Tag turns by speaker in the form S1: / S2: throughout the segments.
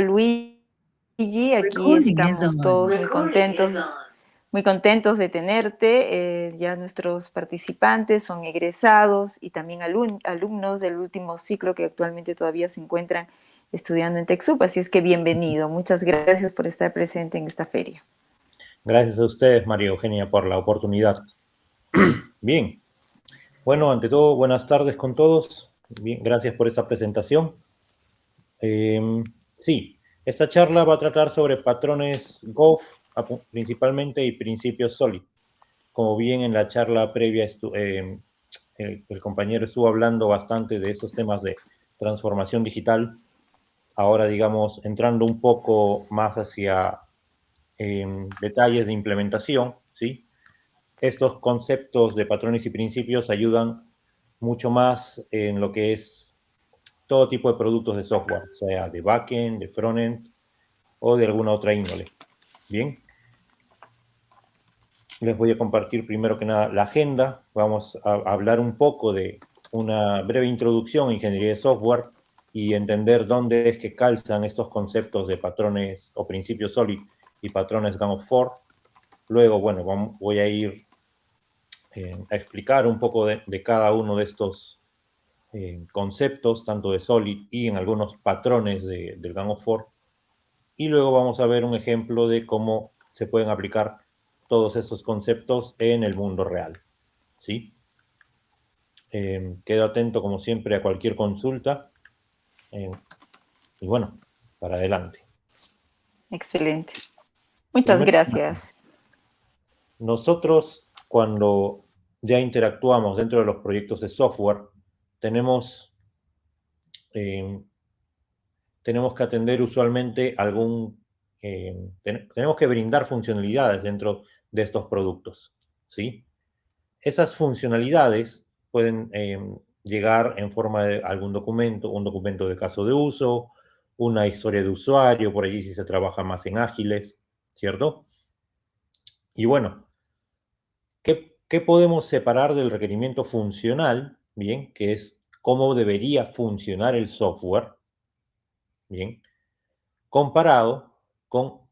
S1: Luigi, aquí
S2: Recording is
S1: estamos
S2: on.
S1: todos muy contentos de tenerte. Ya nuestros participantes son egresados y también alumnos del último ciclo que actualmente todavía se encuentran estudiando en TechSoup, así es que bienvenido. Muchas gracias por estar presente en esta feria.
S3: Gracias a ustedes, María Eugenia, por la oportunidad. Bien, bueno, ante todo, buenas tardes con todos. Bien, gracias por esta presentación. Sí, esta charla va a tratar sobre patrones GOF principalmente y principios SOLID. Como bien en la charla previa el compañero estuvo hablando bastante de estos temas de transformación digital, ahora digamos entrando un poco más hacia detalles de implementación, ¿sí? Estos conceptos de patrones y principios ayudan mucho más en lo que es todo tipo de productos de software, sea de backend, de frontend o de alguna otra índole. Bien, les voy a compartir primero que nada la agenda. Vamos a hablar un poco de una breve introducción a ingeniería de software y entender dónde es que calzan estos conceptos de patrones o principios SOLID y patrones Gang of Four. Luego, bueno, voy a ir a explicar un poco de cada uno de estos conceptos, tanto de SOLID y en algunos patrones del Gang of Four. Y luego vamos a ver un ejemplo de cómo se pueden aplicar todos estos conceptos en el mundo real. ¿Sí? Quedo atento, como siempre, a cualquier consulta. Y bueno, para adelante.
S1: Excelente. Muchas
S3: Primero,
S1: gracias.
S3: nosotros, cuando ya interactuamos dentro de los proyectos de software, tenemos tenemos que atender usualmente tenemos que brindar funcionalidades dentro de estos productos, ¿sí? Esas funcionalidades pueden llegar en forma de algún documento, un documento de caso de uso, una historia de usuario, por allí si se trabaja más en ágiles, ¿cierto? Y bueno, ¿qué podemos separar del requerimiento funcional? Bien, que es cómo debería funcionar el software, bien, comparado con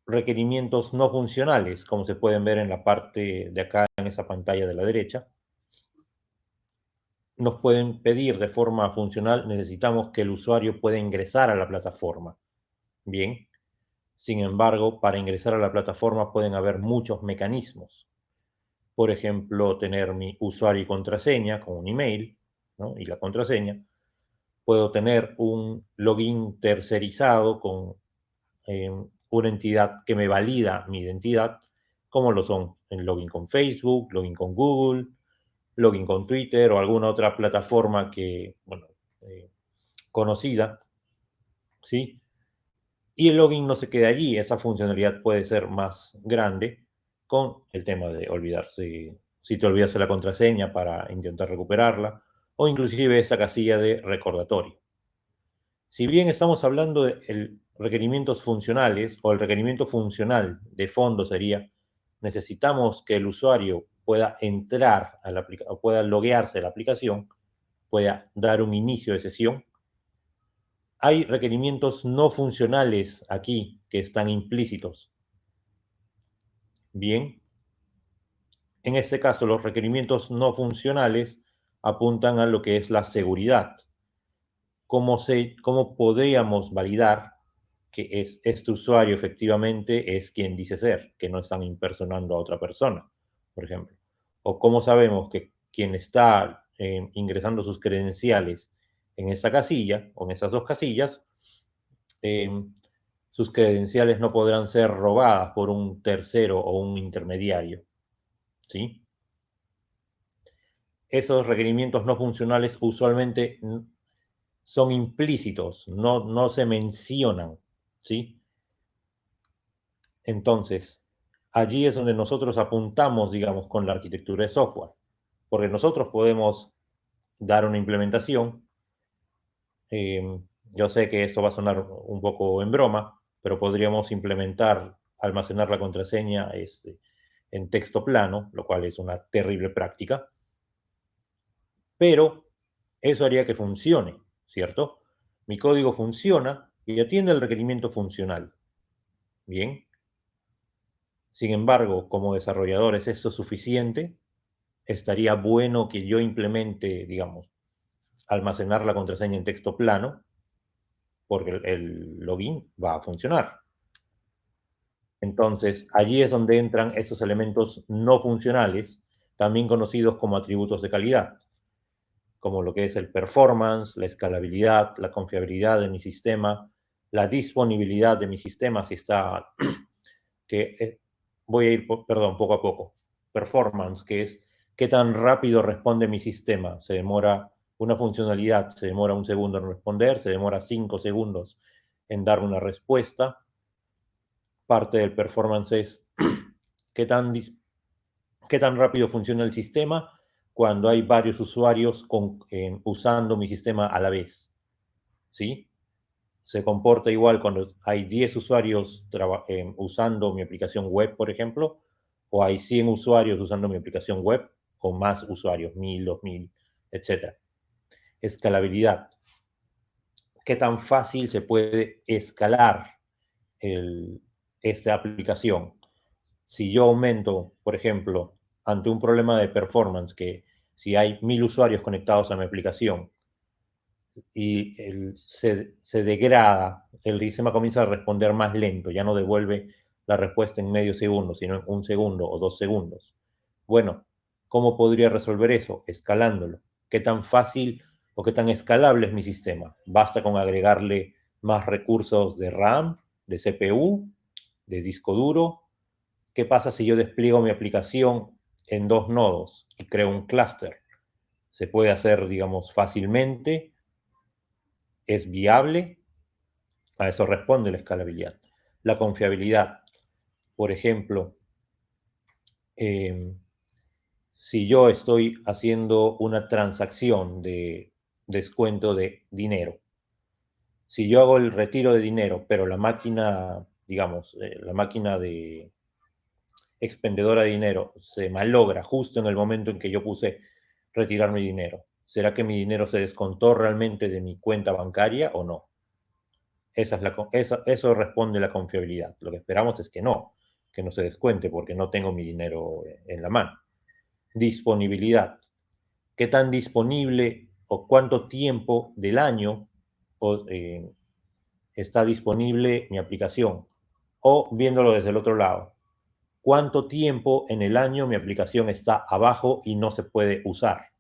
S3: requerimientos no funcionales, como se pueden ver en la parte de acá en esa pantalla de la derecha. Nos pueden pedir de forma funcional, necesitamos que el usuario pueda ingresar a la plataforma. Bien, sin embargo, para ingresar a la plataforma pueden haber muchos mecanismos. Por ejemplo, tener mi usuario y contraseña con un email, ¿no? Y la contraseña. Puedo tener un login tercerizado con una entidad que me valida mi identidad, como lo son el login con Facebook, login con Google, login con Twitter o alguna otra plataforma que, bueno, conocida, ¿sí? Y el login no se queda allí, esa funcionalidad puede ser más grande con el tema de olvidarse, si te olvidas la contraseña para intentar recuperarla, o inclusive esa casilla de recordatorio. Si bien estamos hablando de requerimientos funcionales o el requerimiento funcional de fondo sería, necesitamos que el usuario pueda entrar a la aplicación, o pueda loguearse a la aplicación, pueda dar un inicio de sesión. Hay requerimientos no funcionales aquí que están implícitos. Bien, en este caso los requerimientos no funcionales apuntan a lo que es la seguridad. ¿Cómo podríamos validar que este usuario efectivamente es quien dice ser, que no están impersonando a otra persona, por ejemplo? ¿O cómo sabemos que quien está ingresando sus credenciales en esa casilla o en esas dos casillas, eh, sus credenciales no podrán ser robadas por un tercero o un intermediario? ¿Sí? Esos requerimientos no funcionales usualmente son implícitos, no se mencionan, ¿sí? Entonces, allí es donde nosotros apuntamos, digamos, con la arquitectura de software, porque nosotros podemos dar una implementación. Yo sé que esto va a sonar un poco en broma, pero podríamos implementar, almacenar la contraseña en texto plano, lo cual es una terrible práctica, pero eso haría que funcione, ¿cierto? Mi código funciona, y atiende el requerimiento funcional. Bien. Sin embargo, como desarrollador, ¿es esto suficiente? Estaría bueno que yo implemente, digamos, almacenar la contraseña en texto plano, porque el login va a funcionar. Entonces, allí es donde entran estos elementos no funcionales, también conocidos como atributos de calidad, como lo que es el performance, la escalabilidad, la confiabilidad de mi sistema, la disponibilidad de mi sistema, si está, que voy a ir, perdón, poco a poco. Performance, que es qué tan rápido responde mi sistema. Se demora una funcionalidad, se demora un segundo en responder, se demora 5 segundos en dar una respuesta. Parte del performance es qué tan, qué tan rápido funciona el sistema cuando hay varios usuarios usando mi sistema a la vez. ¿Sí? Se comporta igual cuando hay 10 usuarios usando mi aplicación web, por ejemplo, o hay 100 usuarios usando mi aplicación web, o más usuarios, 1000, 2000, etc. Escalabilidad. ¿Qué tan fácil se puede escalar esta aplicación? Si yo aumento, por ejemplo, ante un problema de performance, que si hay 1000 usuarios conectados a mi aplicación y se degrada, el sistema comienza a responder más lento, ya no devuelve la respuesta en medio segundo, sino en un segundo o 2 segundos. Bueno, ¿cómo podría resolver eso? Escalándolo. ¿Qué tan fácil o qué tan escalable es mi sistema? Basta con agregarle más recursos de RAM, de CPU, de disco duro. ¿Qué pasa si yo despliego mi aplicación en 2 nodos y creo un clúster? Se puede hacer, digamos, fácilmente, es viable, a eso responde la escalabilidad. La confiabilidad, por ejemplo, eh, si yo estoy haciendo una transacción de descuento de dinero, si yo hago el retiro de dinero, pero la máquina, digamos, la máquina de expendedora de dinero se malogra justo en el momento en que yo puse retirar mi dinero, ¿será que mi dinero se descontó realmente de mi cuenta bancaria o no? Eso responde la confiabilidad. Lo que esperamos es que no se descuente porque no tengo mi dinero en la mano. Disponibilidad. ¿Qué tan disponible o cuánto tiempo del año está disponible mi aplicación? O viéndolo desde el otro lado, ¿cuánto tiempo en el año mi aplicación está abajo y no se puede usar?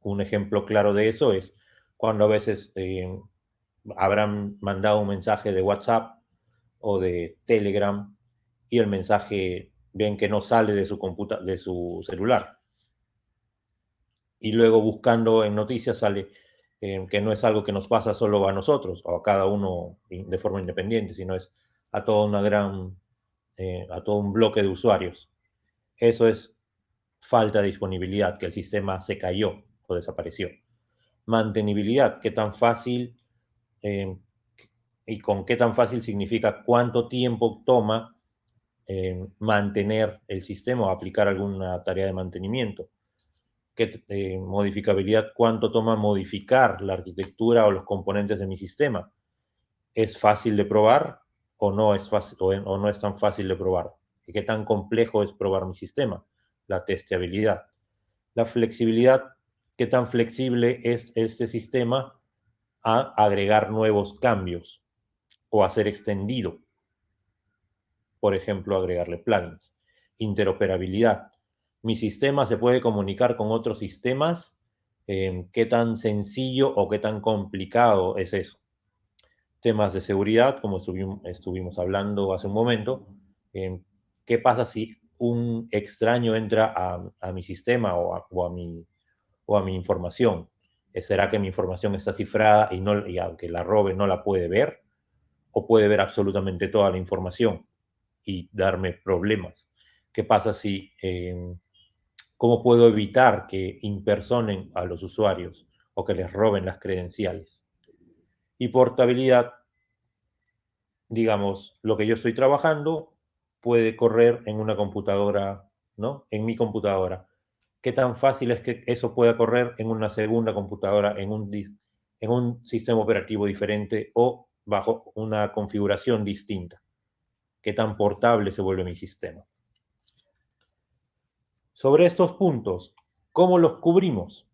S3: Un ejemplo claro de eso es cuando a veces habrán mandado un mensaje de WhatsApp o de Telegram y el mensaje ven que no sale de su celular. Y luego buscando en noticias sale que no es algo que nos pasa solo a nosotros o a cada uno de forma independiente, sino es a toda una a todo un bloque de usuarios. Eso es falta de disponibilidad, que el sistema se cayó o desapareció. Mantenibilidad, qué tan fácil eh, y con qué tan fácil significa cuánto tiempo toma mantener el sistema o aplicar alguna tarea de mantenimiento. ¿Qué modificabilidad? ¿Cuánto toma modificar la arquitectura o los componentes de mi sistema? ¿Es fácil de probar o no es fácil o no es tan fácil de probar? ¿Y qué tan complejo es probar mi sistema? La testeabilidad. La flexibilidad, ¿qué tan flexible es este sistema a agregar nuevos cambios o a ser extendido? Por ejemplo, agregarle plugins. Interoperabilidad. Mi sistema se puede comunicar con otros sistemas. ¿Qué tan sencillo o qué tan complicado es eso? Temas de seguridad, como estuvimos hablando hace un momento. ¿Qué pasa si un extraño entra a mi sistema o a mi información? ¿Será que mi información está cifrada y aunque la robe no la puede ver? ¿O puede ver absolutamente toda la información y darme problemas? ¿Qué pasa si, cómo puedo evitar que impersonen a los usuarios o que les roben las credenciales? Y portabilidad, digamos, lo que yo estoy trabajando puede correr en una computadora, ¿no? En mi computadora. ¿Qué tan fácil es que eso pueda correr en una segunda computadora, en un sistema operativo diferente o bajo una configuración distinta. ¿Qué tan portable se vuelve mi sistema? Sobre estos puntos, ¿cómo los cubrimos?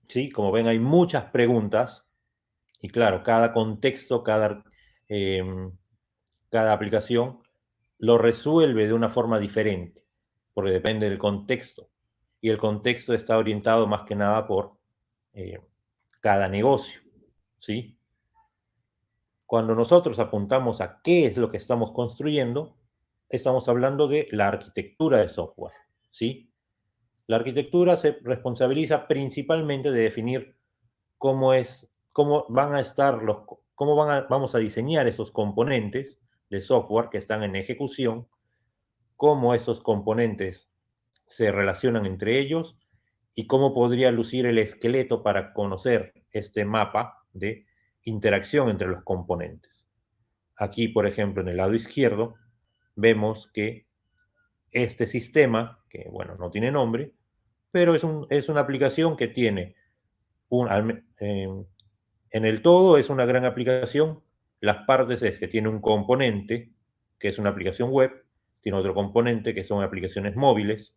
S3: ¿Sí? Como ven, hay muchas preguntas y claro, cada contexto, eh, cada aplicación lo resuelve de una forma diferente, porque depende del contexto. Y el contexto está orientado más que nada por eh, cada negocio, ¿sí? Cuando nosotros apuntamos a qué es lo que estamos construyendo, estamos hablando de la arquitectura de software, ¿sí? La arquitectura se responsabiliza principalmente de definir cómo van a estar vamos a diseñar esos componentes de software que están en ejecución, cómo esos componentes se relacionan entre ellos y cómo podría lucir el esqueleto para conocer este mapa de interacción entre los componentes. Aquí, por ejemplo, en el lado izquierdo, vemos que este sistema, que bueno, no tiene nombre, pero es una aplicación que tiene en el todo es una gran aplicación. Las partes es que tiene un componente, que es una aplicación web, tiene otro componente, que son aplicaciones móviles,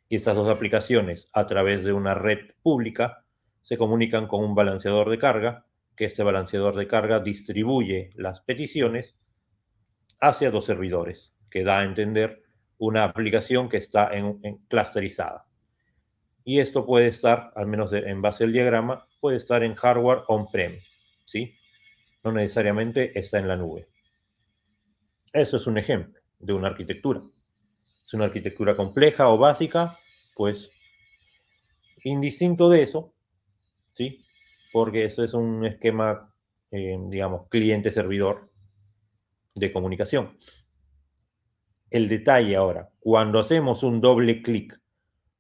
S3: y estas dos aplicaciones, a través de una red pública, se comunican con un balanceador de carga, que este balanceador de carga distribuye las peticiones hacia dos servidores, que da a entender una aplicación que está clusterizada. Y esto puede estar, al menos en base al diagrama, puede estar en hardware on-prem, ¿sí? No necesariamente está en la nube. Eso es un ejemplo de una arquitectura. Es una arquitectura compleja o básica, pues indistinto de eso, ¿sí? Porque eso es un esquema, digamos, cliente-servidor de comunicación. El detalle ahora, cuando hacemos un doble clic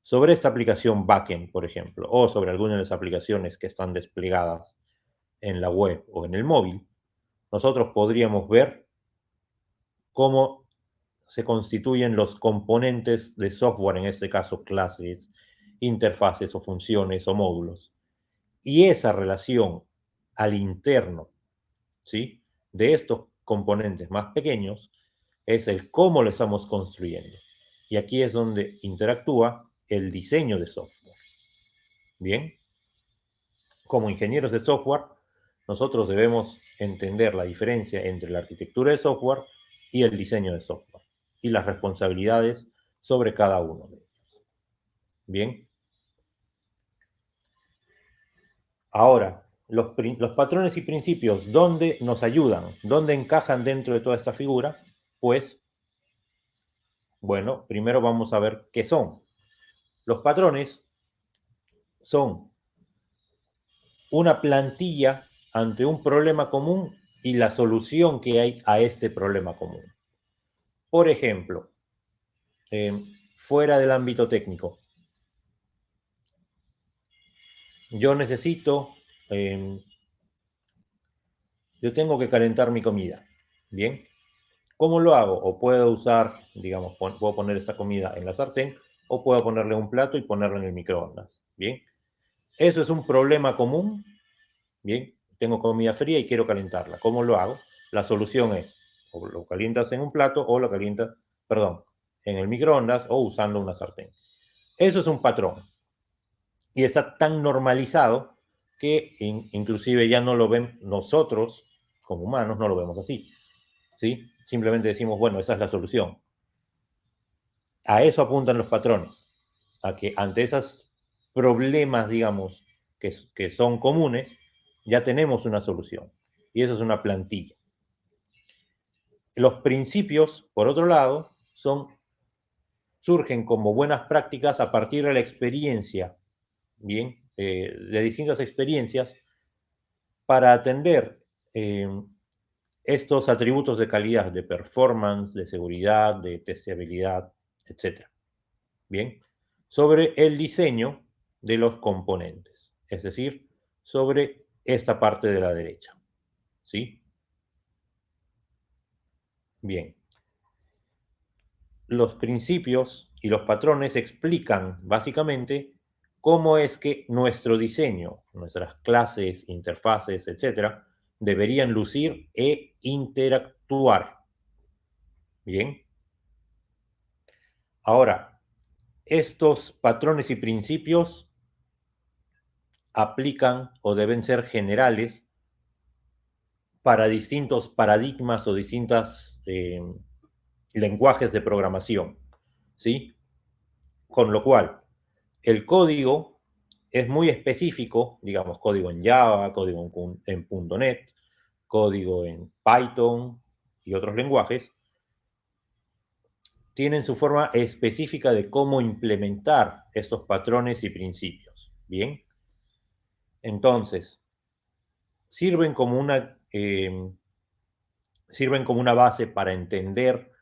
S3: sobre esta aplicación backend, por ejemplo, o sobre alguna de las aplicaciones que están desplegadas en la web o en el móvil, nosotros podríamos ver cómo se constituyen los componentes de software, en este caso clases, interfaces o funciones o módulos. Y esa relación al interno, ¿sí?, de estos componentes más pequeños es el cómo lo estamos construyendo. Y aquí es donde interactúa el diseño de software. Bien, como ingenieros de software, nosotros debemos entender la diferencia entre la arquitectura de software y el diseño de software y las responsabilidades sobre cada uno de ellos. Bien. Ahora, los patrones y principios, ¿dónde nos ayudan? ¿Dónde encajan dentro de toda esta figura? Pues, bueno, primero vamos a ver qué son. Los patrones son una plantilla ante un problema común y la solución que hay a este problema común. Por ejemplo, fuera del ámbito técnico, yo necesito, yo tengo que calentar mi comida, ¿bien? ¿Cómo lo hago? O puedo usar, digamos, puedo poner esta comida en la sartén o puedo ponerle un plato y ponerlo en el microondas, ¿bien? Eso es un problema común, ¿bien? Tengo comida fría y quiero calentarla. ¿Cómo lo hago? La solución es, o lo calientas en un plato o lo calientas, perdón, en el microondas o usando una sartén. Eso es un patrón. Y está tan normalizado que inclusive ya no lo ven nosotros, como humanos, no lo vemos así, ¿sí? Simplemente decimos, bueno, esa es la solución. A eso apuntan los patrones, a que ante esos problemas, digamos, que son comunes, ya tenemos una solución. Y eso es una plantilla. Los principios, por otro lado, surgen como buenas prácticas a partir de la experiencia, bien, de distintas experiencias, para atender estos atributos de calidad, de performance, de seguridad, de testeabilidad, etc. Bien, sobre el diseño de los componentes, es decir, sobre esta parte de la derecha. ¿Sí? Bien. Los principios y los patrones explican básicamente cómo es que nuestro diseño, nuestras clases, interfaces, etcétera, deberían lucir e interactuar. Bien. Ahora, estos patrones y principios aplican o deben ser generales para distintos paradigmas o distintos lenguajes de programación, ¿sí? Con lo cual, el código es muy específico, digamos, código en Java, código en .NET, código en Python y otros lenguajes, tienen su forma específica de cómo implementar estos patrones y principios. Bien, entonces, sirven como una base para entender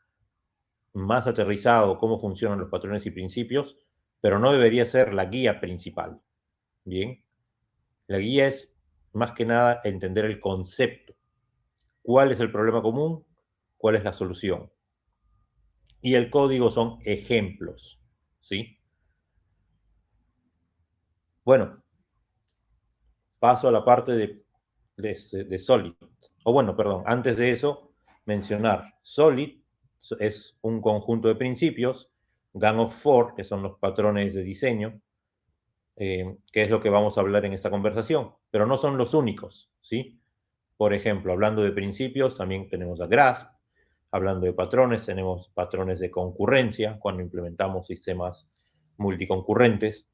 S3: más aterrizado cómo funcionan los patrones y principios, pero no debería ser la guía principal. Bien, la guía es más que nada entender el concepto. ¿Cuál es el problema común? ¿Cuál es la solución? Y el código son ejemplos, ¿sí? Bueno, paso a la parte de Solid. O bueno, perdón, antes de eso, mencionar Solid es un conjunto de principios, Gang of Four, que son los patrones de diseño, que es lo que vamos a hablar en esta conversación, pero no son los únicos, ¿sí? Por ejemplo, hablando de principios, también tenemos a Grasp. Hablando de patrones, tenemos patrones de concurrencia, cuando implementamos sistemas multiconcurrentes.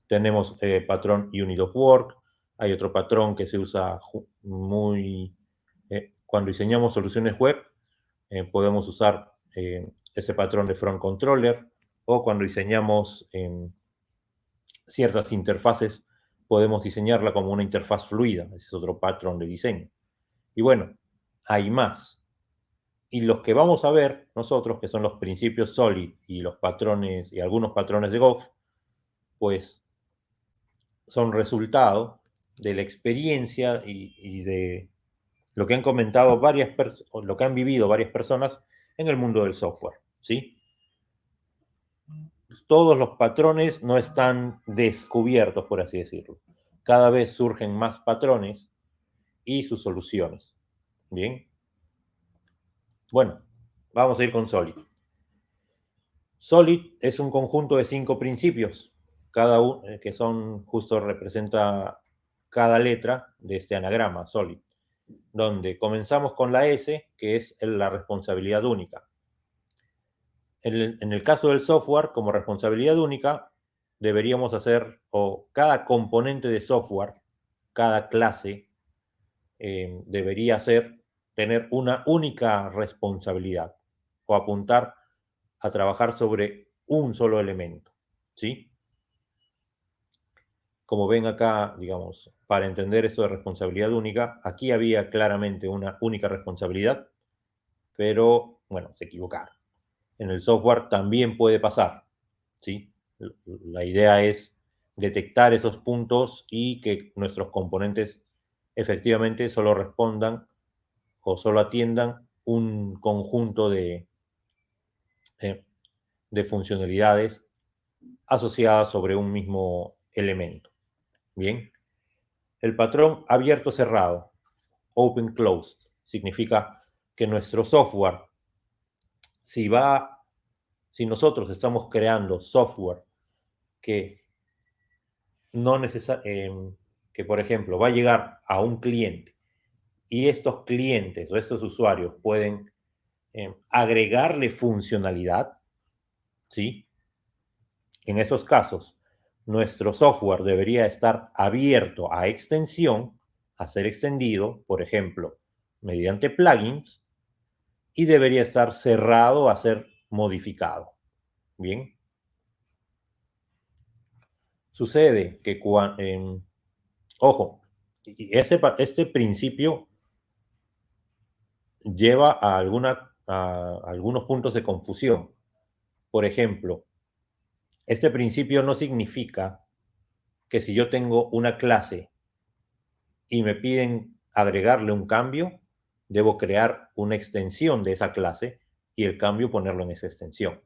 S3: Tenemos patrón Unit of Work. Hay otro patrón que se usa cuando diseñamos soluciones web, podemos usar ese patrón de Front Controller, o cuando diseñamos ciertas interfaces, podemos diseñarla como una interfaz fluida. Ese es otro patrón de diseño. Y bueno, hay más. Y los que vamos a ver nosotros, que son los principios SOLID y los patrones y algunos patrones de GOF, pues son resultado de la experiencia y de lo que han comentado lo que han vivido varias personas en el mundo del software, ¿sí? Todos los patrones no están descubiertos, por así decirlo. Cada vez surgen más patrones y sus soluciones. Bien. Bueno, vamos a ir con Solid. Solid es un conjunto de 5 principios, cada uno que representa cada letra de este anagrama, Solid, donde comenzamos con la S, que es la responsabilidad única. En el caso del software, como responsabilidad única, deberíamos hacer, o cada componente de software, cada clase, debería tener una única responsabilidad, o apuntar a trabajar sobre un solo elemento, ¿sí? Como ven acá, digamos, para entender esto de responsabilidad única, aquí había claramente una única responsabilidad, pero, bueno, se equivocaron. En el software también puede pasar, ¿sí? La idea es detectar esos puntos y que nuestros componentes efectivamente solo respondan o solo atiendan un conjunto eh, de funcionalidades asociadas sobre un mismo elemento. Bien, el patrón abierto-cerrado, open-closed, significa que nuestro software, si nosotros estamos creando software que no que por ejemplo va a llegar a un cliente y estos clientes o estos usuarios pueden agregarle funcionalidad, ¿sí? En esos casos, nuestro software debería estar abierto a extensión, a ser extendido, por ejemplo, mediante plugins, y debería estar cerrado a ser modificado. Bien. Sucede que ojo, este principio lleva a algunos puntos de confusión. Por ejemplo, este principio no significa que si yo tengo una clase y me piden agregarle un cambio, debo crear una extensión de esa clase y el cambio ponerlo en esa extensión.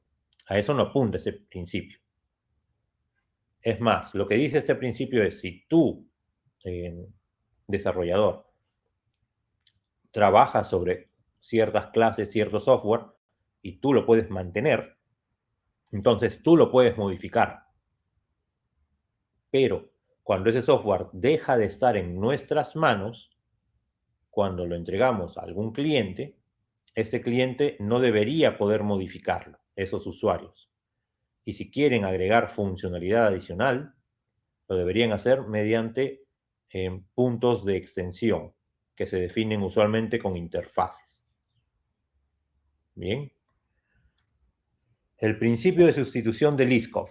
S3: A eso no apunta ese principio. Es más, lo que dice este principio es, si tú, desarrollador, trabajas sobre ciertas clases, cierto software, y tú lo puedes mantener, entonces tú lo puedes modificar. Pero cuando ese software deja de estar en nuestras manos, cuando lo entregamos a algún cliente, este cliente no debería poder modificarlo, esos usuarios. Y si quieren agregar funcionalidad adicional, lo deberían hacer mediante puntos de extensión, que se definen usualmente con interfaces. Bien. El principio de sustitución de Liskov.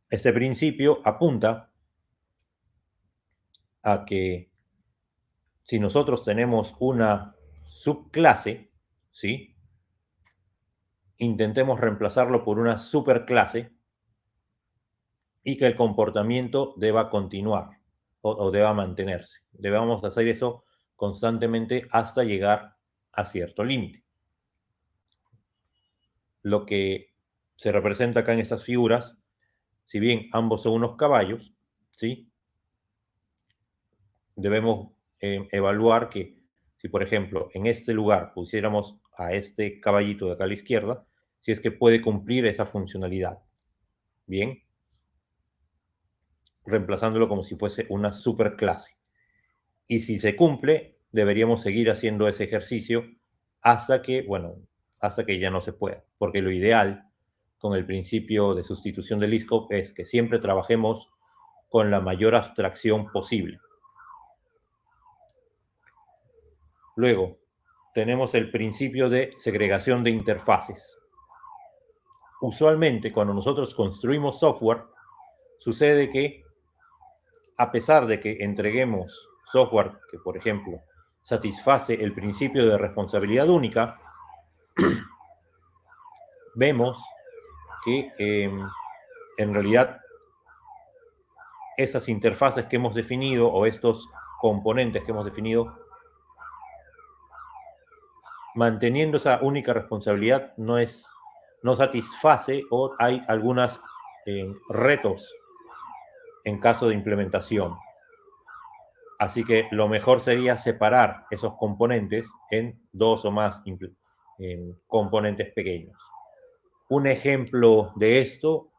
S3: Este principio apunta a que si nosotros tenemos una subclase, ¿sí? Intentemos reemplazarlo por una superclase y que el comportamiento deba continuar o deba mantenerse. Debemos hacer eso constantemente hasta llegar a cierto límite. Lo que se representa acá en estas figuras, si bien ambos son unos caballos, ¿sí? Debemos evaluar que si, por ejemplo, en este lugar pusiéramos a este caballito de acá a la izquierda, si es que puede cumplir esa funcionalidad. Bien, reemplazándolo como si fuese una superclase. Y si se cumple, deberíamos seguir haciendo ese ejercicio hasta que, bueno, hasta que ya no se pueda. Porque lo ideal con el principio de sustitución de Liskov es que siempre trabajemos con la mayor abstracción posible. Luego, tenemos el principio de segregación de interfaces. Usualmente, cuando nosotros construimos software, sucede que, a pesar de que entreguemos software que, por ejemplo, satisface el principio de responsabilidad única, vemos que en realidad esas interfaces que hemos definido o estos componentes que hemos definido, manteniendo esa única responsabilidad, no satisface o hay algunos retos en caso de implementación. Así que lo mejor sería separar esos componentes en dos o más componentes pequeños. Un ejemplo de esto,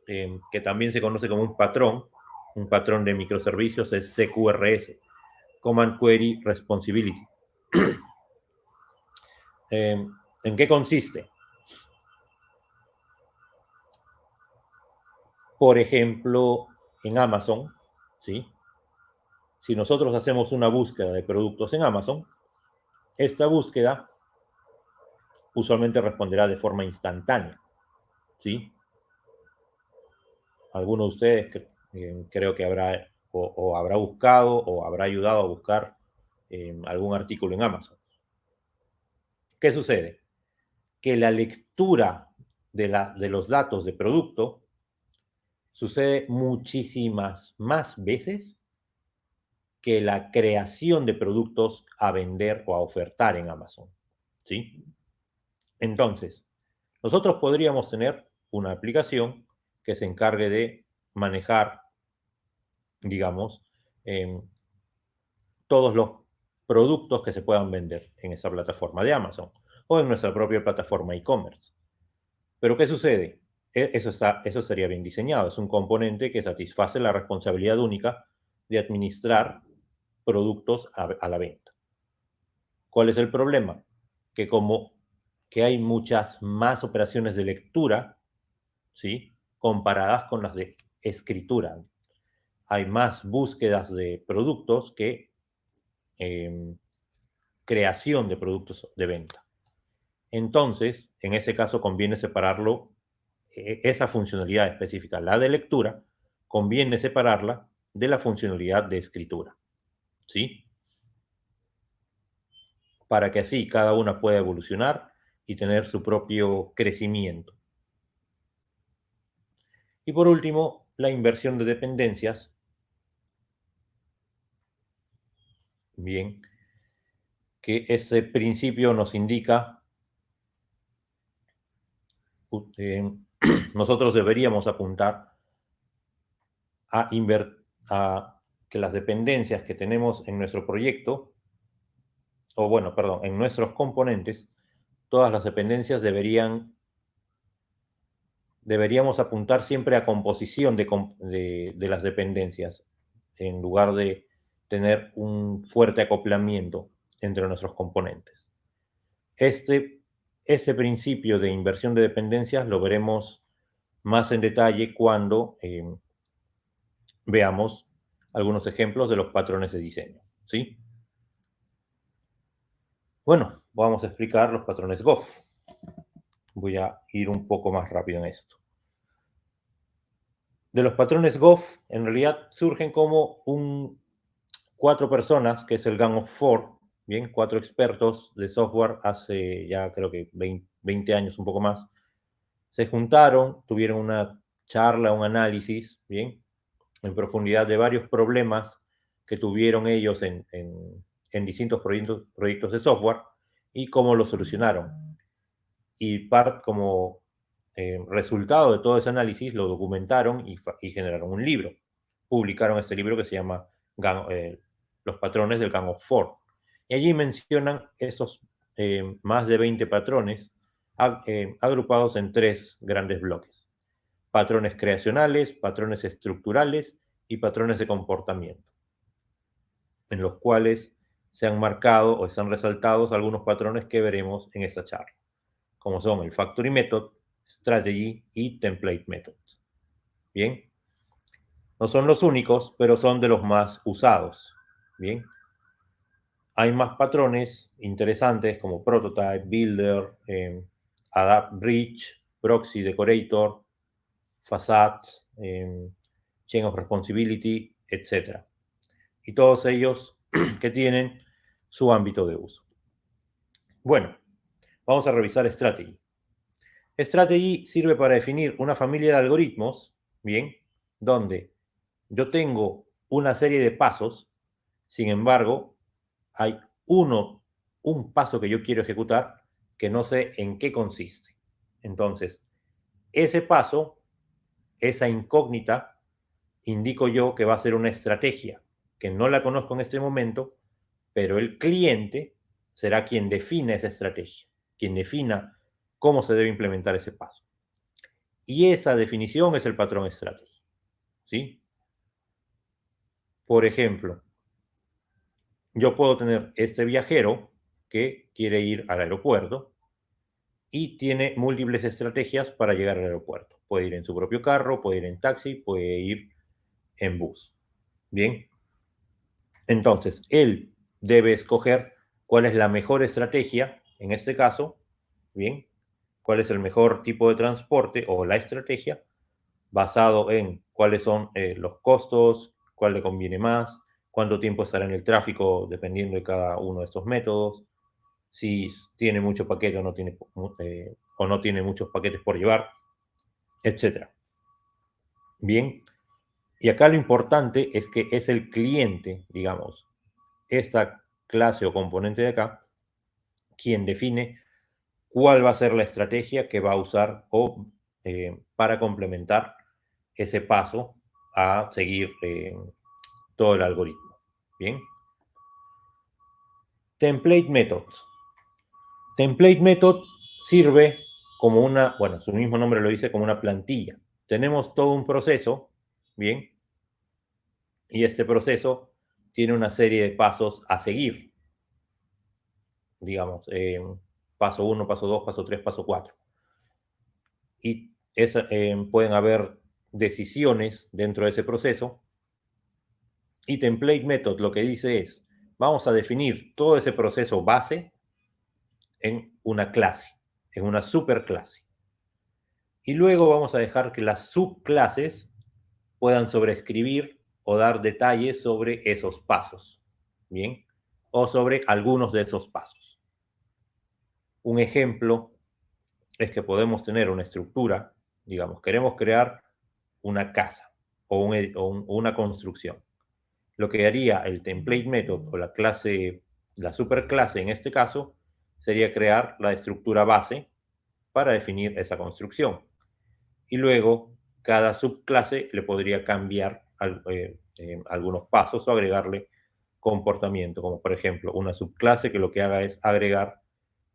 S3: que también se conoce como un patrón de microservicios, es CQRS, Command Query Responsibility. ¿En qué consiste? Por ejemplo, en Amazon, ¿sí? Si nosotros hacemos una búsqueda de productos en Amazon, esta búsqueda usualmente responderá de forma instantánea, ¿sí? Alguno de ustedes creo que habrá o habrá buscado o habrá ayudado a buscar algún artículo en Amazon. ¿Qué sucede? Que la lectura de los datos de producto sucede muchísimas más veces que la creación de productos a vender o a ofertar en Amazon, ¿sí? Entonces, nosotros podríamos tener una aplicación que se encargue de manejar, digamos, todos los productos que se puedan vender en esa plataforma de Amazon o en nuestra propia plataforma e-commerce. Pero ¿qué sucede? Eso sería bien diseñado. Es un componente que satisface la responsabilidad única de administrar productos a la venta. ¿Cuál es el problema? Que como que hay muchas más operaciones de lectura, ¿sí? Comparadas con las de escritura. Hay más búsquedas de productos que creación de productos de venta. Entonces, en ese caso conviene separarlo, esa funcionalidad específica, la de lectura, conviene separarla de la funcionalidad de escritura, ¿sí? Para que así cada una pueda evolucionar y tener su propio crecimiento. Y por último, la inversión de dependencias. Bien, que ese principio nos indica, nosotros deberíamos apuntar a que las dependencias que tenemos en nuestro proyecto, o bueno, perdón, en nuestros componentes, todas las dependencias deberíamos apuntar siempre a composición de las dependencias, en lugar de tener un fuerte acoplamiento entre nuestros componentes. Ese principio de inversión de dependencias lo veremos más en detalle cuando veamos algunos ejemplos de los patrones de diseño, ¿sí? Bueno, vamos a explicar los patrones GOF. Voy a ir un poco más rápido en esto. De los patrones GOF, en realidad surgen como 4 personas, que es el Gang of Four, bien, 4 expertos de software hace ya creo que 20 años, un poco más, se juntaron, tuvieron una charla, un análisis, bien, en profundidad de varios problemas que tuvieron ellos en distintos proyectos de software y cómo los solucionaron. Y como resultado de todo ese análisis lo documentaron y generaron un libro. Publicaron este libro que se llama Los patrones del Gang of Four. Y allí mencionan estos más de 20 patrones agrupados en 3 grandes bloques: patrones creacionales, patrones estructurales y patrones de comportamiento, en los cuales se han marcado o se han resaltado algunos patrones que veremos en esta charla, como son el Factory Method, Strategy y Template Method. Bien, no son los únicos, pero son de los más usados. Bien, hay más patrones interesantes como Prototype, Builder, Adapt Bridge, Proxy Decorator, Facade, Chain of Responsibility, etc. Y todos ellos que tienen su ámbito de uso. Bueno, vamos a revisar Strategy. Strategy sirve para definir una familia de algoritmos, bien, donde yo tengo una serie de pasos, sin embargo, hay un paso que yo quiero ejecutar que no sé en qué consiste. Entonces, ese paso, esa incógnita, indico yo que va a ser una estrategia, que no la conozco en este momento, pero el cliente será quien define esa estrategia, quien defina cómo se debe implementar ese paso. Y esa definición es el patrón strategy, ¿sí? Por ejemplo, yo puedo tener este viajero que quiere ir al aeropuerto y tiene múltiples estrategias para llegar al aeropuerto. Puede ir en su propio carro, puede ir en taxi, puede ir en bus. Bien, entonces él debe escoger cuál es la mejor estrategia, en este caso, bien, cuál es el mejor tipo de transporte o la estrategia, basado en cuáles son los costos, cuál le conviene más, cuánto tiempo estará en el tráfico dependiendo de cada uno de estos métodos, si tiene mucho paquete o no tiene muchos paquetes por llevar, etc. Bien, y acá lo importante es que es el cliente, digamos, esta clase o componente de acá, quien define cuál va a ser la estrategia que va a usar o para complementar ese paso a seguir todo el algoritmo. Bien. Template Methods. Template Method sirve como una, bueno, su mismo nombre lo dice, como una plantilla. Tenemos todo un proceso, bien, y este proceso tiene una serie de pasos a seguir. Digamos, paso 1, paso 2, paso 3, paso 4. Y pueden haber decisiones dentro de ese proceso. Y Template Method lo que dice es, vamos a definir todo ese proceso base en una clase, en una superclase. Y luego vamos a dejar que las subclases puedan sobreescribir o dar detalles sobre esos pasos, ¿bien? O sobre algunos de esos pasos. Un ejemplo es que podemos tener una estructura, digamos, queremos crear una casa o una construcción. Lo que haría el template method o la superclase en este caso, sería crear la estructura base para definir esa construcción. Y luego cada subclase le podría cambiar algunos pasos o agregarle comportamiento, como por ejemplo una subclase que lo que haga es agregar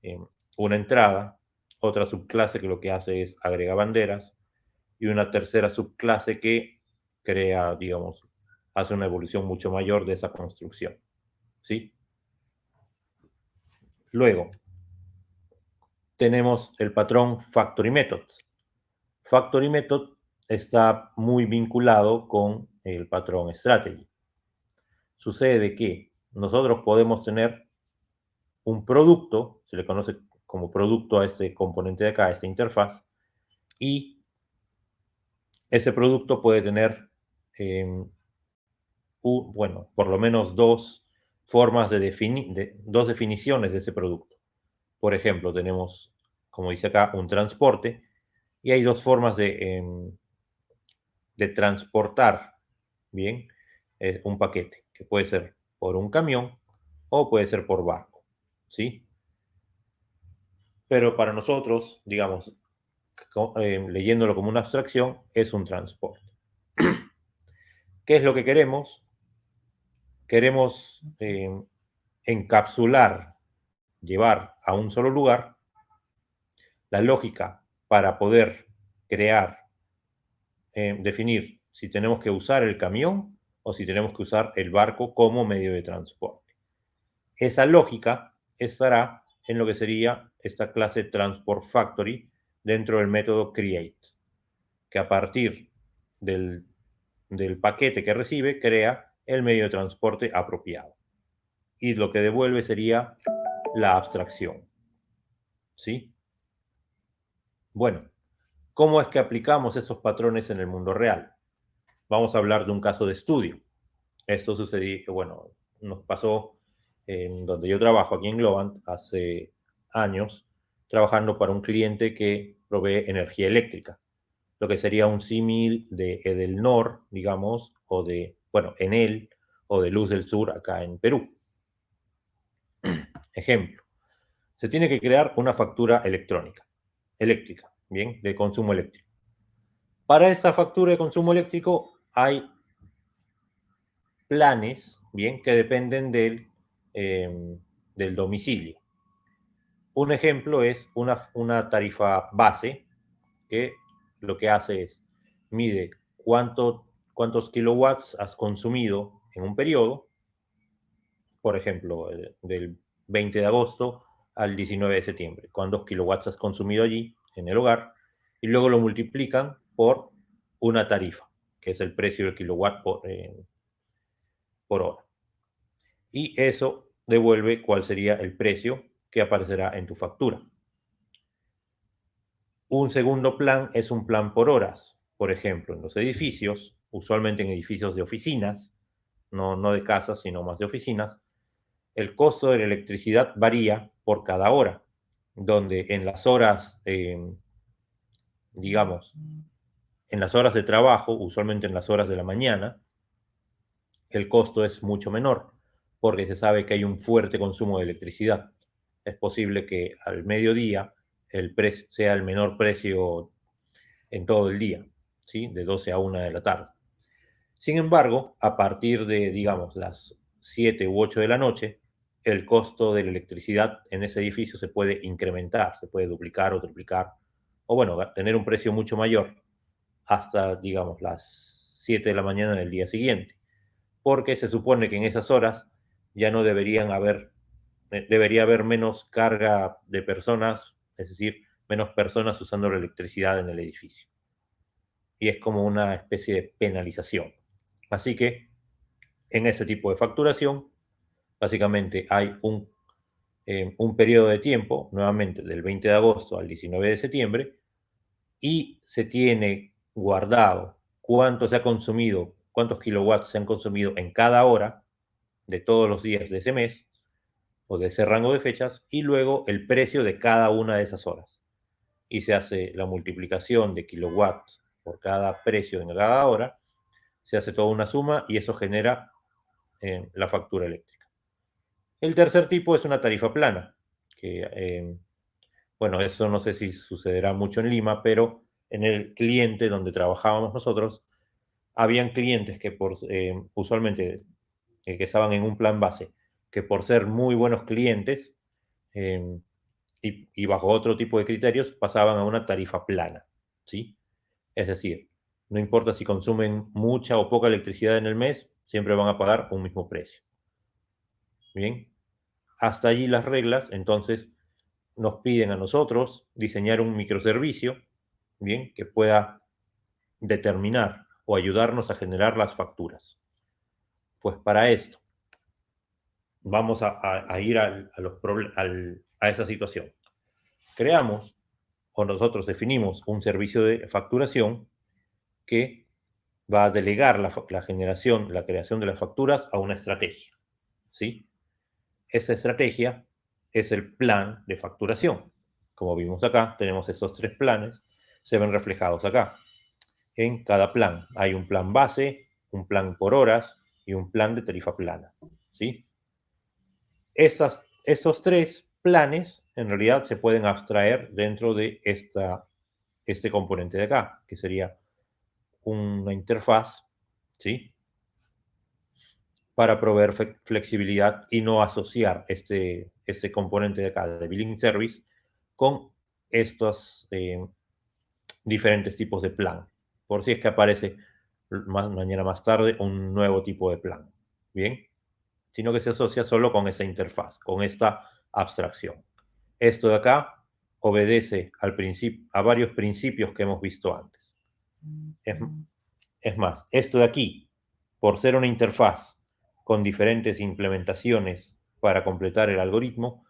S3: eh, una entrada, otra subclase que lo que hace es agregar banderas y una tercera subclase que crea, digamos, hace una evolución mucho mayor de esa construcción, ¿sí? Luego, tenemos el patrón Factory Method. Factory Method está muy vinculado con el patrón Strategy. Sucede que nosotros podemos tener un producto, se le conoce como producto a este componente de acá, a esta interfaz, y ese producto puede tener, bueno, por lo menos dos formas dos definiciones de ese producto. Por ejemplo, tenemos, como dice acá, un transporte, y hay dos formas de transportar, bien, un paquete, que puede ser por un camión o puede ser por barco, ¿sí? Pero para nosotros, digamos, leyéndolo como una abstracción, es un transporte. ¿Qué es lo que queremos? Queremos encapsular, llevar a un solo lugar la lógica para poder crear, definir si tenemos que usar el camión o si tenemos que usar el barco como medio de transporte. Esa lógica estará en lo que sería esta clase Transport Factory dentro del método Create, que a partir del, del paquete que recibe crea el medio de transporte apropiado. Y lo que devuelve sería la abstracción, ¿sí? Bueno, ¿cómo es que aplicamos esos patrones en el mundo real? Vamos a hablar de un caso de estudio. Esto sucedió, bueno, nos pasó en donde yo trabajo, aquí en Globant, hace años, trabajando para un cliente que provee energía eléctrica, lo que sería un símil de Edelnor, digamos, o de, bueno, Enel, o de Luz del Sur acá en Perú. Ejemplo, se tiene que crear una factura eléctrica, bien, de consumo eléctrico. Para esa factura de consumo eléctrico hay planes, bien, que dependen del domicilio. Un ejemplo es una tarifa base que lo que hace es mide cuántos kilowatts has consumido en un periodo, por ejemplo, del 20 de agosto al 19 de septiembre, cuántos kilowatts has consumido allí en el hogar, y luego lo multiplican por una tarifa, que es el precio del kilowatt por hora. Y eso devuelve cuál sería el precio que aparecerá en tu factura. Un segundo plan es un plan por horas. Por ejemplo, en los edificios, usualmente en edificios de oficinas, no de casas, sino más de oficinas, el costo de la electricidad varía por cada hora, donde en las horas, digamos, en las horas de trabajo, usualmente en las horas de la mañana, el costo es mucho menor, porque se sabe que hay un fuerte consumo de electricidad. Es posible que al mediodía el precio sea el menor precio en todo el día, ¿sí? De 12 a 1 de la tarde. Sin embargo, a partir de, digamos, las 7 u 8 de la noche, el costo de la electricidad en ese edificio se puede incrementar, se puede duplicar o triplicar, o bueno, tener un precio mucho mayor hasta, digamos, las 7 de la mañana del día siguiente, porque se supone que en esas horas ya no debería haber menos carga de personas, es decir, menos personas usando la electricidad en el edificio. Y es como una especie de penalización. Así que en ese tipo de facturación, básicamente hay un periodo de tiempo, nuevamente del 20 de agosto al 19 de septiembre, y se tiene guardado cuánto se ha consumido, cuántos kilowatts se han consumido en cada hora de todos los días de ese mes o de ese rango de fechas, y luego el precio de cada una de esas horas. Y se hace la multiplicación de kilowatts por cada precio en cada hora, se hace toda una suma y eso genera la factura eléctrica. El tercer tipo es una tarifa plana, que, bueno, eso no sé si sucederá mucho en Lima, pero en el cliente donde trabajábamos nosotros, habían clientes que usualmente que estaban en un plan base, que por ser muy buenos clientes eh, y bajo otro tipo de criterios pasaban a una tarifa plana, ¿sí? Es decir, no importa si consumen mucha o poca electricidad en el mes, siempre van a pagar un mismo precio. Bien, hasta allí las reglas, entonces nos piden a nosotros diseñar un microservicio, bien, que pueda determinar o ayudarnos a generar las facturas. Pues para esto vamos a ir a esa situación. Creamos o nosotros definimos un servicio de facturación que va a delegar la generación, la creación de las facturas a una estrategia, ¿sí? Esa estrategia es el plan de facturación. Como vimos acá, tenemos estos tres planes, se ven reflejados acá. En cada plan hay un plan base, un plan por horas y un plan de tarifa plana, ¿sí? Esos tres planes en realidad se pueden abstraer dentro de este componente de acá, que sería una interfaz, ¿sí? Para proveer flexibilidad y no asociar este componente de acá de billing service con estos diferentes tipos de plan, por si es que aparece mañana más tarde un nuevo tipo de plan. Bien, sino que se asocia solo con esa interfaz, con esta abstracción. Esto de acá obedece a varios principios que hemos visto antes. Es, es más, esto de aquí, por ser una interfaz con diferentes implementaciones para completar el algoritmo,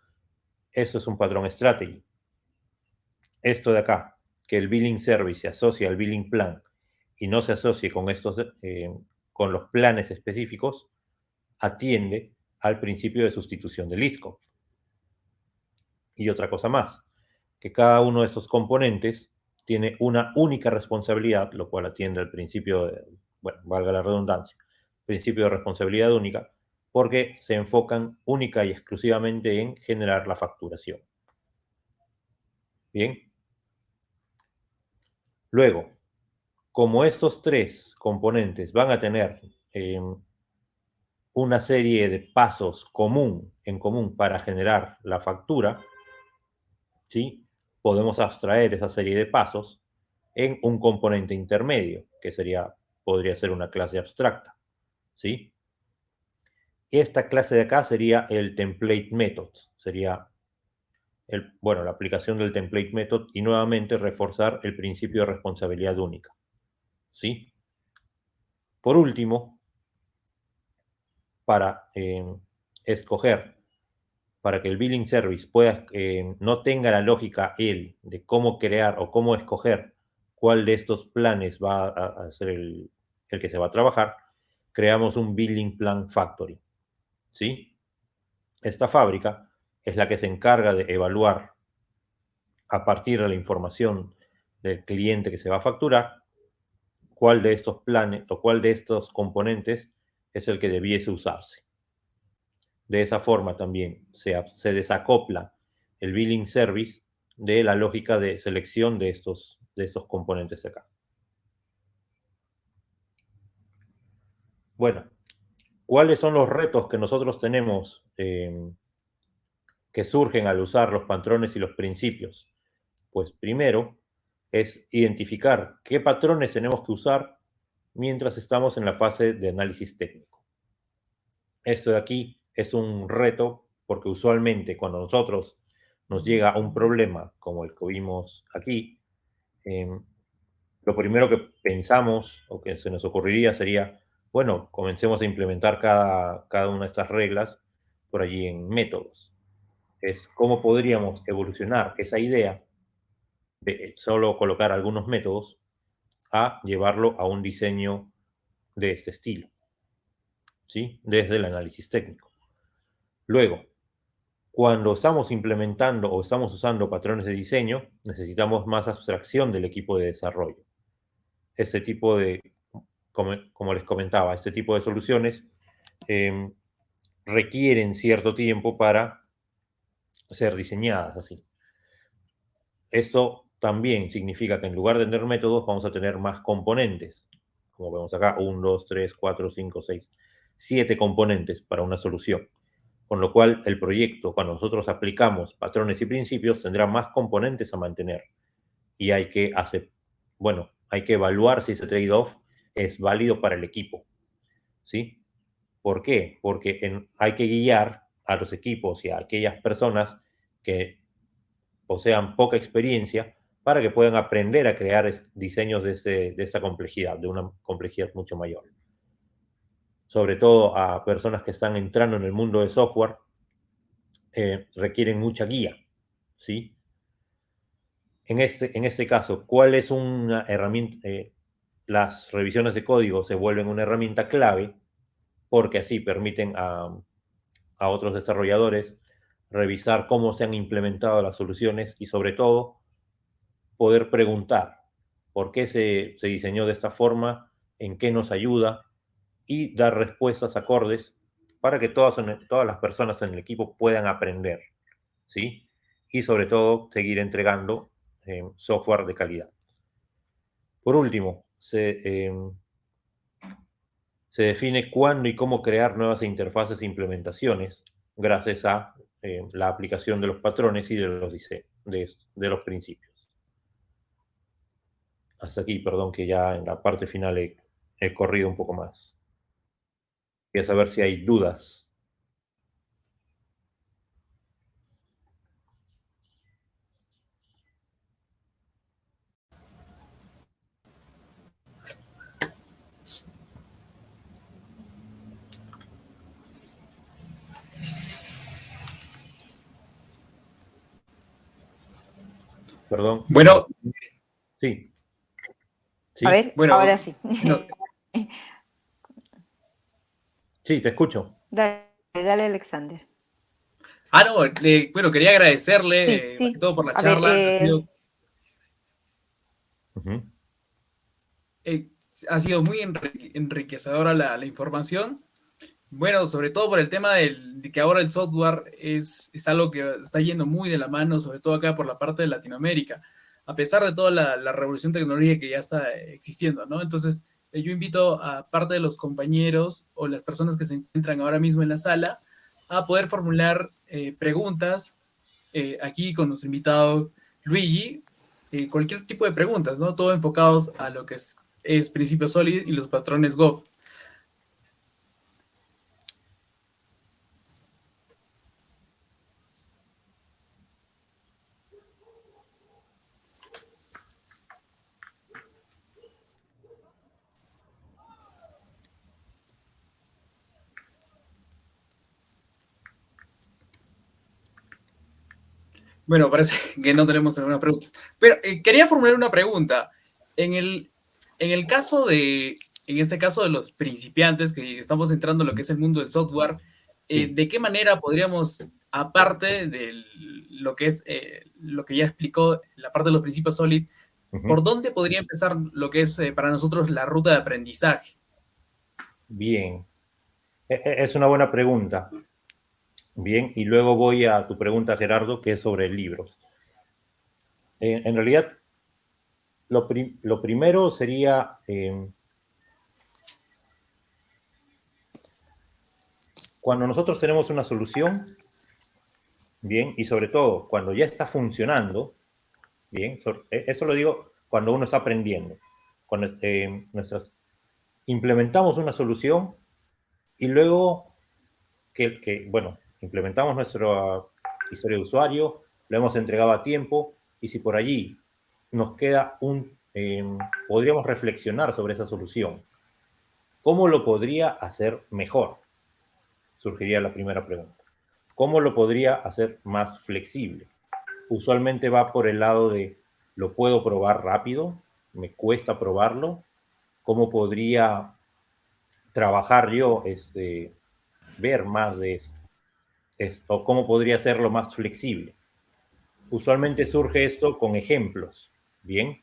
S3: eso es un patrón strategy. Esto de acá, que el billing service se asocia al billing plan y no se asocie con los planes específicos, atiende al principio de sustitución del ISCO. Y otra cosa más, que cada uno de estos componentes tiene una única responsabilidad, lo cual atiende al principio bueno, valga la redundancia, principio de responsabilidad única, porque se enfocan única y exclusivamente en generar la facturación. Bien. Luego, como estos tres componentes van a tener una serie de pasos en común para generar la factura, ¿sí? Podemos abstraer esa serie de pasos en un componente intermedio, que podría ser una clase abstracta, ¿sí? Esta clase de acá sería el template method, sería bueno, la aplicación del template method y nuevamente reforzar el principio de responsabilidad única, ¿sí? Por último, para escoger, para que el billing service no tenga la lógica él de cómo crear o cómo escoger cuál de estos planes va a ser el que se va a trabajar, creamos un billing plan factory, ¿sí? Esta fábrica es la que se encarga de evaluar a partir de la información del cliente que se va a facturar cuál de estos planes o cuál de estos componentes es el que debiese usarse. De esa forma también se desacopla el billing service de la lógica de selección de estos componentes de acá. Bueno, ¿cuáles son los retos que nosotros tenemos que surgen al usar los patrones y los principios? Pues primero es identificar qué patrones tenemos que usar mientras estamos en la fase de análisis técnico. Esto de aquí es un reto porque usualmente cuando nosotros nos llega un problema como el que vimos aquí, eh, lo primero que pensamos o que se nos ocurriría sería, bueno, comencemos a implementar cada una de estas reglas por allí en métodos. Es cómo podríamos evolucionar esa idea de solo colocar algunos métodos a llevarlo a un diseño de este estilo, ¿sí? Desde el análisis técnico. Luego, cuando estamos implementando o estamos usando patrones de diseño, necesitamos más abstracción del equipo de desarrollo. Este tipo de, como les comentaba, este tipo de soluciones eh, requieren cierto tiempo para ser diseñadas así. Esto también significa que en lugar de tener métodos, vamos a tener más componentes. como vemos acá, 1, 2, 3, 4, 5, 6, 7 componentes para una solución. Con lo cual, el proyecto, cuando nosotros aplicamos patrones y principios, tendrá más componentes a mantener. Y hay que hay que evaluar si ese trade-off es válido para el equipo, ¿sí? ¿Por qué? Porque hay que guiar a los equipos y a aquellas personas que posean poca experiencia para que puedan aprender a crear diseños de esta complejidad, de una complejidad mucho mayor. Sobre todo a personas que están entrando en el mundo de software, requieren mucha guía, ¿sí? En este caso, ¿cuál es una herramienta? Las revisiones de código se vuelven una herramienta clave porque así permiten a otros desarrolladores revisar cómo se han implementado las soluciones y sobre todo poder preguntar por qué se diseñó de esta forma, en qué nos ayuda y dar respuestas acordes para que todas las personas en el equipo puedan aprender, ¿sí? Y sobre todo seguir entregando software de calidad. Por último, se define cuándo y cómo crear nuevas interfaces e implementaciones gracias a la aplicación de los patrones y de los principios. Hasta aquí, perdón, que ya en la parte final he corrido un poco más. Quería saber si hay dudas. Perdón.
S2: Bueno,
S3: Sí.
S1: A ver,
S2: bueno,
S1: ahora sí.
S2: no,
S3: Sí, te escucho.
S1: Dale, dale, Alexander.
S2: no, bueno, quería
S1: Sí,
S2: agradecerle, más que
S1: sí.
S2: todo por la
S1: A ver,
S2: charla.
S3: Ujú.
S2: Eh, ha sido muy enriquecedora la información. Bueno, sobre todo por el tema de que ahora el software es algo que está yendo muy de la mano, sobre todo acá por la parte de Latinoamérica, a pesar de toda la revolución tecnológica que ya está existiendo, ¿no? Entonces, yo invito a parte de los compañeros o las personas que se encuentran ahora mismo en la sala a poder formular preguntas aquí con nuestro invitado Luigi, cualquier tipo de preguntas, ¿no? Todo enfocados a lo que es principio Solid y los patrones GOF. Bueno, parece que no tenemos alguna pregunta. Pero quería formular una pregunta. En el caso en este caso de los principiantes que estamos entrando en lo que es el mundo del software,
S3: Sí.
S2: ¿de qué manera podríamos, aparte de lo que es lo que ya explicó, la parte de los principios Solid, por dónde podría empezar lo que es para nosotros la ruta de aprendizaje?
S3: Bien. Es una buena pregunta. Bien, y luego voy a tu pregunta, Gerardo, que es sobre libros. En realidad, lo primero sería cuando nosotros tenemos una solución, bien, y sobre todo cuando ya está funcionando, bien, eso lo digo cuando uno está aprendiendo, cuando implementamos una solución y luego bueno, implementamos nuestra historia de usuario, lo hemos entregado a tiempo y si por allí nos queda podríamos reflexionar sobre esa solución. ¿Cómo lo podría hacer mejor? Surgiría la primera pregunta. ¿Cómo lo podría hacer más flexible? Usualmente va por el lado de, ¿lo puedo probar rápido? ¿Me cuesta probarlo? ¿Cómo podría trabajar yo, ver más de esto? ¿Cómo podría hacerlo más flexible? Usualmente surge esto con ejemplos, ¿bien?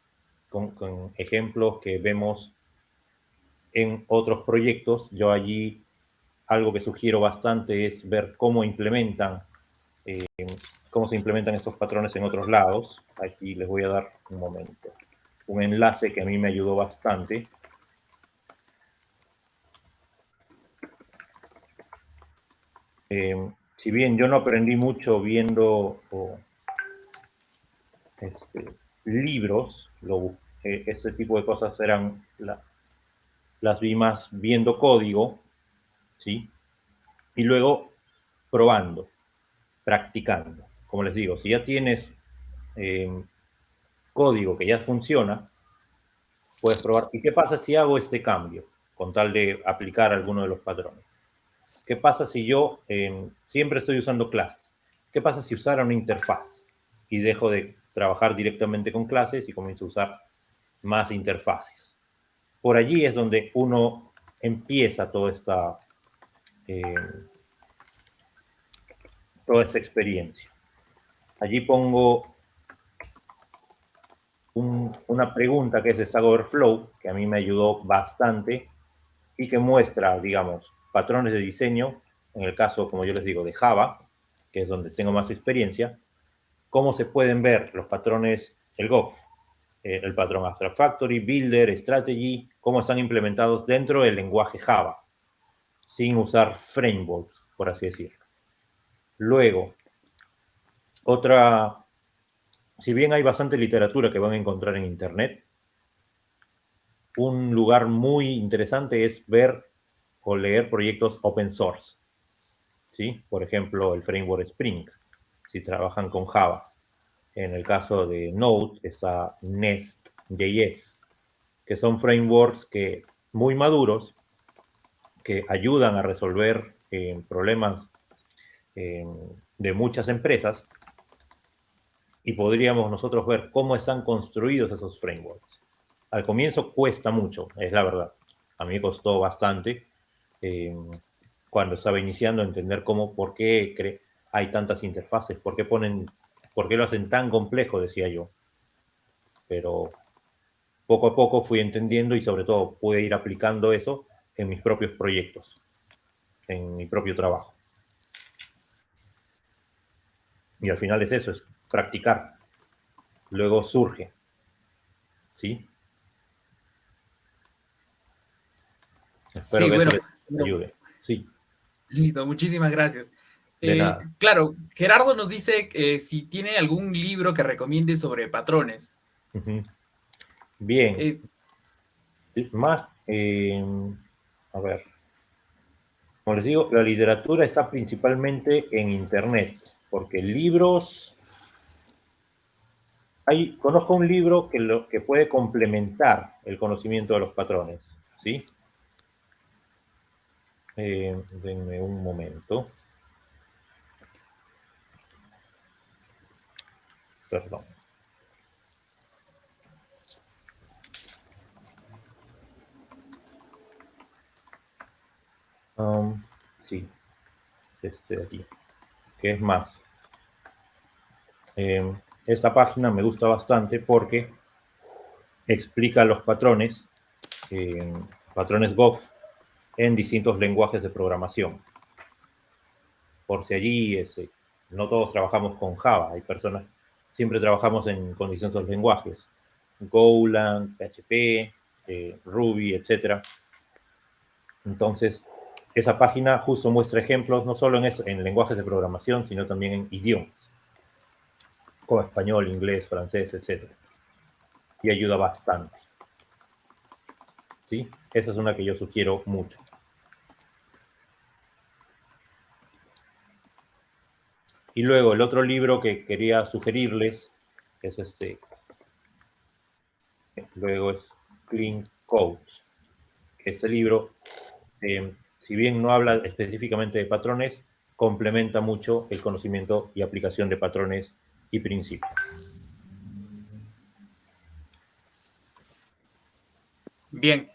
S3: Con ejemplos que vemos en otros proyectos. Yo allí algo que sugiero bastante es ver eh, cómo se implementan estos patrones en otros lados. Aquí les voy a dar un momento un enlace que a mí me ayudó bastante. si bien yo no aprendí mucho viendo libros, ese tipo de cosas las vi más viendo código, ¿sí? Y luego probando, practicando. Como les digo, si ya tienes código que ya funciona, puedes probar. ¿Y qué pasa si hago este cambio con tal de aplicar alguno de los patrones? ¿Qué pasa si yo siempre estoy usando clases? ¿Qué pasa si usara una interfaz y dejo de trabajar directamente con clases y comienzo a usar más interfaces? Por allí es donde uno empieza toda esta experiencia. Allí pongo una pregunta que es de Stack Overflow, que a mí me ayudó bastante y que muestra, digamos, patrones de diseño, en el caso, como yo les digo, de Java, que es donde tengo más experiencia, cómo se pueden ver los patrones, el GOF, el patrón Abstract Factory, Builder, Strategy, cómo están implementados dentro del lenguaje Java, sin usar frameworks, por así decirlo. Luego, si bien hay bastante literatura que van a encontrar en Internet, un lugar muy interesante es ver o leer proyectos open source, ¿sí? Por ejemplo, el framework Spring, si trabajan con Java. En el caso de Node está Nest.js, que son frameworks muy maduros que ayudan a resolver problemas de muchas empresas, y podríamos nosotros ver cómo están construidos esos frameworks. Al comienzo cuesta mucho, es la verdad. A mí me costó bastante cuando estaba iniciando a entender por qué hay tantas interfaces, por qué lo hacen tan complejo, decía yo. Pero poco a poco fui entendiendo y sobre todo pude ir aplicando eso en mis propios proyectos, en mi propio trabajo. Y al final es eso, es practicar. Luego surge, ¿sí? Espero que
S2: bueno,
S3: eso les ayude. Sí.
S2: Listo, muchísimas gracias.
S3: De nada.
S2: Claro, Gerardo nos dice si tiene algún libro que recomiende sobre patrones.
S3: Bien. A ver. Como les digo, la literatura está principalmente en Internet, porque libros... Conozco un libro que puede complementar el conocimiento de los patrones, ¿sí? Denme un momento. Perdón. Sí, este de aquí, que es más. Esta página me gusta bastante porque explica los patrones, patrones GOF, en distintos lenguajes de programación. Por si allí no todos trabajamos con Java, hay personas, siempre trabajamos con distintos lenguajes, Golang, PHP, Ruby, etc. Entonces, esa página justo muestra ejemplos no solo en lenguajes de programación, sino también en idiomas, como español, inglés, francés, etc. Y ayuda bastante. ¿Sí? Esa es una que yo sugiero mucho. Y luego el otro libro que quería sugerirles es luego es Clean Code. Este libro, si bien no habla específicamente de patrones, complementa mucho el conocimiento y aplicación de patrones y principios.
S2: Bien.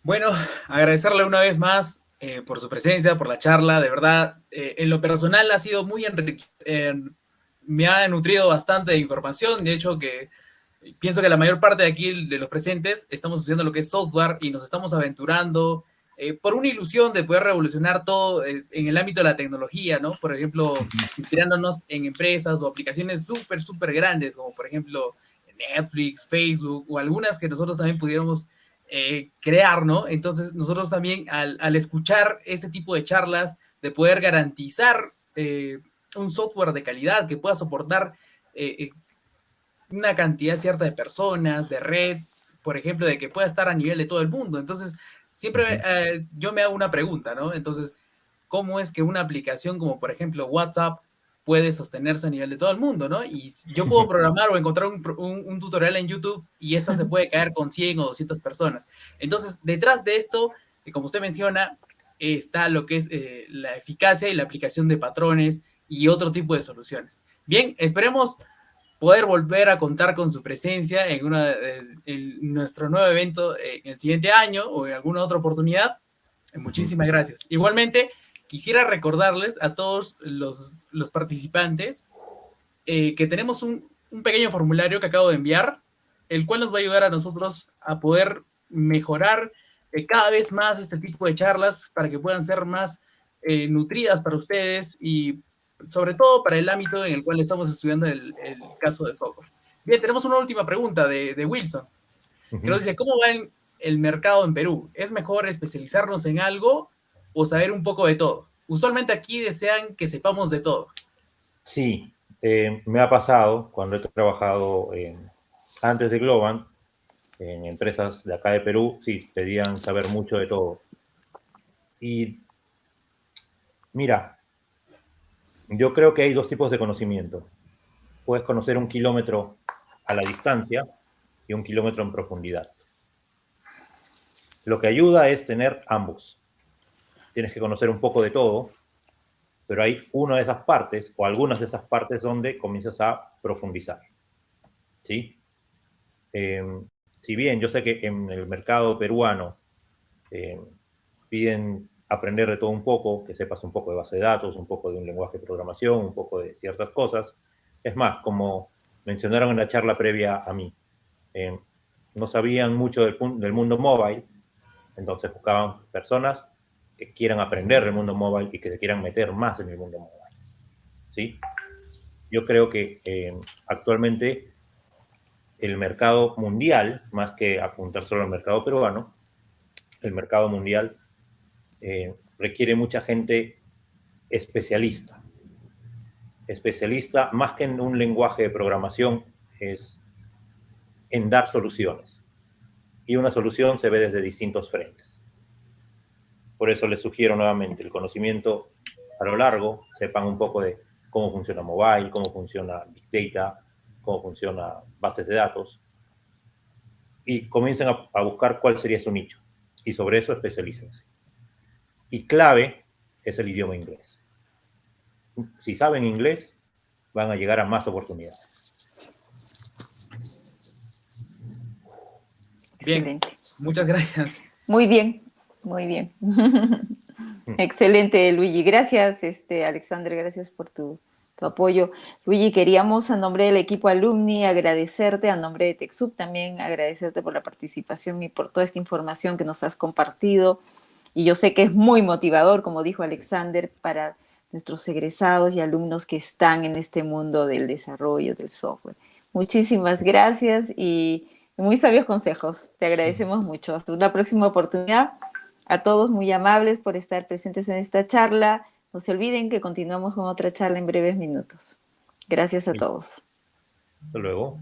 S2: Bueno, agradecerle una vez más por su presencia, por la charla. De verdad, en lo personal ha sido muy me ha nutrido bastante de información. De hecho, que pienso que la mayor parte de aquí, de los presentes, estamos estudiando lo que es software y nos estamos aventurando por una ilusión de poder revolucionar todo en el ámbito de la tecnología, ¿no? Por ejemplo, inspirándonos en empresas o aplicaciones súper, súper grandes, como por ejemplo Netflix, Facebook o algunas que nosotros también pudiéramos crear, ¿no? Entonces, nosotros también al escuchar este tipo de charlas, de poder garantizar un software de calidad que pueda soportar una cantidad cierta de personas, de red, por ejemplo, de que pueda estar a nivel de todo el mundo. Entonces, siempre yo me hago una pregunta, ¿no? Entonces, ¿cómo es que una aplicación como, por ejemplo, WhatsApp puede sostenerse a nivel de todo el mundo, ¿no? Y yo puedo programar o encontrar un tutorial en YouTube y esta se puede caer con 100 o 200 personas. Entonces, detrás de esto, como usted menciona, está lo que es la eficacia y la aplicación de patrones y otro tipo de soluciones. Bien, esperemos poder volver a contar con su presencia en nuestro nuevo evento en el siguiente año o en alguna otra oportunidad. Muchísimas gracias. Igualmente, quisiera recordarles a todos los participantes que tenemos un pequeño formulario que acabo de enviar, el cual nos va a ayudar a nosotros a poder mejorar cada vez más este tipo de charlas para que puedan ser más nutridas para ustedes y sobre todo para el ámbito en el cual estamos estudiando el caso de software. Bien, tenemos una última pregunta de Wilson, que nos dice, ¿cómo va el mercado en Perú? ¿Es mejor especializarnos en algo o saber un poco de todo? Usualmente aquí desean que sepamos de todo.
S3: Sí, me ha pasado cuando he trabajado antes de Globant, en empresas de acá de Perú, sí, pedían saber mucho de todo. Y mira, yo creo que hay dos tipos de conocimiento. Puedes conocer 1 kilómetro a la distancia y 1 kilómetro en profundidad. Lo que ayuda es tener ambos. Tienes que conocer un poco de todo, pero hay una de esas partes o algunas de esas partes donde comienzas a profundizar. ¿Sí? Si bien yo sé que en el mercado peruano piden aprender de todo un poco, que sepas un poco de base de datos, un poco de un lenguaje de programación, un poco de ciertas cosas. Es más, como mencionaron en la charla previa a mí, no sabían mucho del mundo móvil, entonces buscaban personas que quieran aprender del mundo móvil y que se quieran meter más en el mundo móvil. ¿Sí? Yo creo que actualmente el mercado mundial, más que apuntar solo al mercado peruano, el mercado mundial requiere mucha gente especialista. Especialista, más que en un lenguaje de programación, es en dar soluciones. Y una solución se ve desde distintos frentes. Por eso les sugiero nuevamente el conocimiento a lo largo, sepan un poco de cómo funciona mobile, cómo funciona Big Data, cómo funciona bases de datos, y comiencen a buscar cuál sería su nicho. Y sobre eso especialícense. Y clave es el idioma inglés. Si saben inglés, van a llegar a más oportunidades.
S2: Bien,
S1: excelente.
S2: Muchas gracias.
S1: Muy bien, muy bien. Excelente, Luigi. Gracias, Alexander, gracias por tu apoyo. Luigi, queríamos a nombre del equipo alumni agradecerte, a nombre de TechSoup también agradecerte por la participación y por toda esta información que nos has compartido. Y yo sé que es muy motivador, como dijo Alexander, para nuestros egresados y alumnos que están en este mundo del desarrollo del software. Muchísimas gracias y muy sabios consejos. Te agradecemos mucho. Hasta una próxima oportunidad. A todos muy amables por estar presentes en esta charla. No se olviden que continuamos con otra charla en breves minutos. Gracias a todos.
S3: Hasta luego.